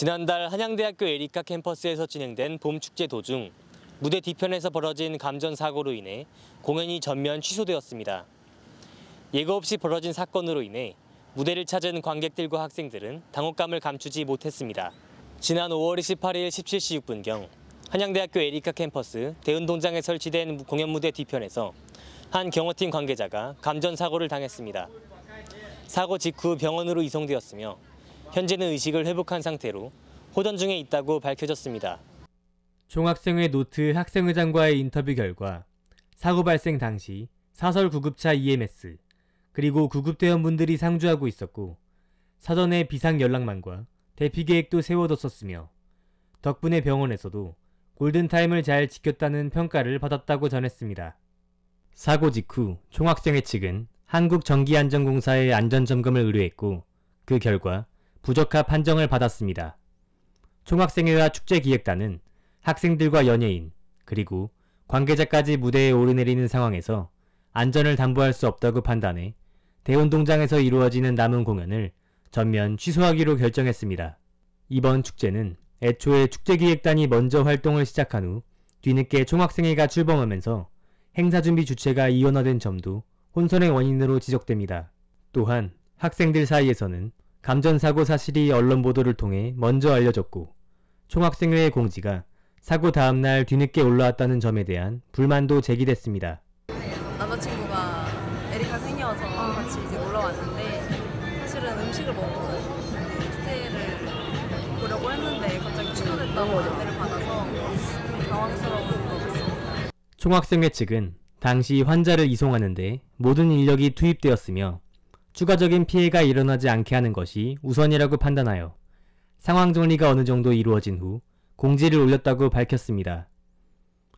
지난달 한양대학교 에리카 캠퍼스에서 진행된 봄축제 도중 무대 뒤편에서 벌어진 감전 사고로 인해 공연이 전면 취소되었습니다. 예고 없이 벌어진 사건으로 인해 무대를 찾은 관객들과 학생들은 당혹감을 감추지 못했습니다. 지난 5월 28일 17시 6분경 한양대학교 에리카 캠퍼스 대운동장에 설치된 공연 무대 뒤편에서 한 경호팀 관계자가 감전 사고를 당했습니다. 사고 직후 병원으로 이송되었으며 현재는 의식을 회복한 상태로 호전 중에 있다고 밝혀졌습니다. 총학생회 노트 학생회장과의 인터뷰 결과 사고 발생 당시 사설 구급차 EMS 그리고 구급대원분들이 상주하고 있었고 사전에 비상 연락망과 대피 계획도 세워뒀었으며 덕분에 병원에서도 골든타임을 잘 지켰다는 평가를 받았다고 전했습니다. 사고 직후 총학생회 측은 한국전기안전공사에 안전점검을 의뢰했고 그 결과 부적합 판정을 받았습니다. 총학생회와 축제기획단은 학생들과 연예인 그리고 관계자까지 무대에 오르내리는 상황에서 안전을 담보할 수 없다고 판단해 대운동장에서 이루어지는 남은 공연을 전면 취소하기로 결정했습니다. 이번 축제는 애초에 축제기획단이 먼저 활동을 시작한 후 뒤늦게 총학생회가 출범하면서 행사준비 주체가 이원화된 점도 혼선의 원인으로 지적됩니다. 또한 학생들 사이에서는 감전사고 사실이 언론 보도를 통해 먼저 알려졌고 총학생회의 공지가 사고 다음날 뒤늦게 올라왔다는 점에 대한 불만도 제기됐습니다. 남자친구가 에리카 생이어서 같이 이제 놀러 왔는데 사실은 음식을 먹고 축제를 보려고 했는데 갑자기 취소됐다고 안내를 받아서 당황스러운 것 같습니다. 총학생회 측은 당시 환자를 이송하는데 모든 인력이 투입되었으며 추가적인 피해가 일어나지 않게 하는 것이 우선이라고 판단하여 상황 정리가 어느 정도 이루어진 후 공지를 올렸다고 밝혔습니다.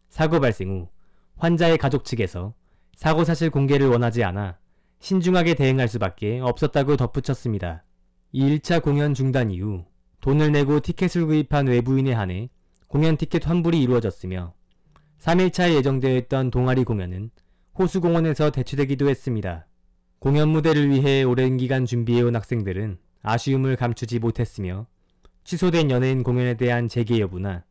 사고 발생 후 환자의 가족 측에서 사고 사실 공개를 원하지 않아 신중하게 대응할 수밖에 없었다고 덧붙였습니다. 2일차 공연 중단 이후 돈을 내고 티켓을 구입한 외부인에 한해 공연 티켓 환불이 이루어졌으며 3일차에 예정되어 있던 동아리 공연은 호수공원에서 대체되기도 했습니다. 공연 무대를 위해 오랜 기간 준비해온 학생들은 아쉬움을 감추지 못했으며 취소된 연예인 공연에 대한 재개 여부나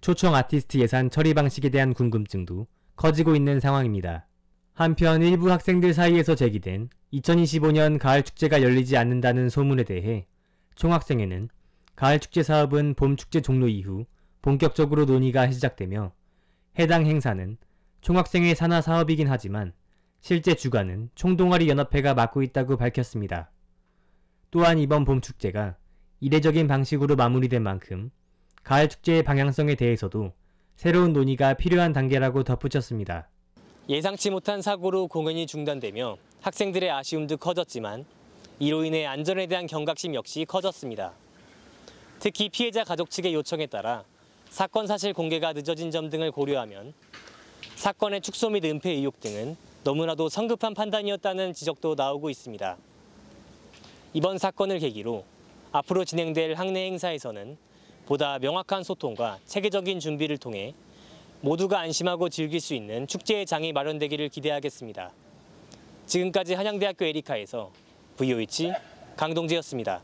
초청 아티스트 예산 처리 방식에 대한 궁금증도 커지고 있는 상황입니다. 한편 일부 학생들 사이에서 제기된 2025년 가을축제가 열리지 않는다는 소문에 대해 총학생회는 가을축제 사업은 봄축제 종료 이후 본격적으로 논의가 시작되며 해당 행사는 총학생회 산하 사업이긴 하지만 실제 주관은 총동아리 연합회가 맡고 있다고 밝혔습니다. 또한 이번 봄축제가 이례적인 방식으로 마무리된 만큼 가을축제의 방향성에 대해서도 새로운 논의가 필요한 단계라고 덧붙였습니다. 예상치 못한 사고로 공연이 중단되며 학생들의 아쉬움도 커졌지만 이로 인해 안전에 대한 경각심 역시 커졌습니다. 특히 피해자 가족 측의 요청에 따라 사건 사실 공개가 늦어진 점 등을 고려하면 사건의 축소 및 은폐 의혹 등은 너무나도 성급한 판단이었다는 지적도 나오고 있습니다. 이번 사건을 계기로 앞으로 진행될 학내 행사에서는 보다 명확한 소통과 체계적인 준비를 통해 모두가 안심하고 즐길 수 있는 축제의 장이 마련되기를 기대하겠습니다. 지금까지 한양대학교 에리카에서 VOH 강동재였습니다.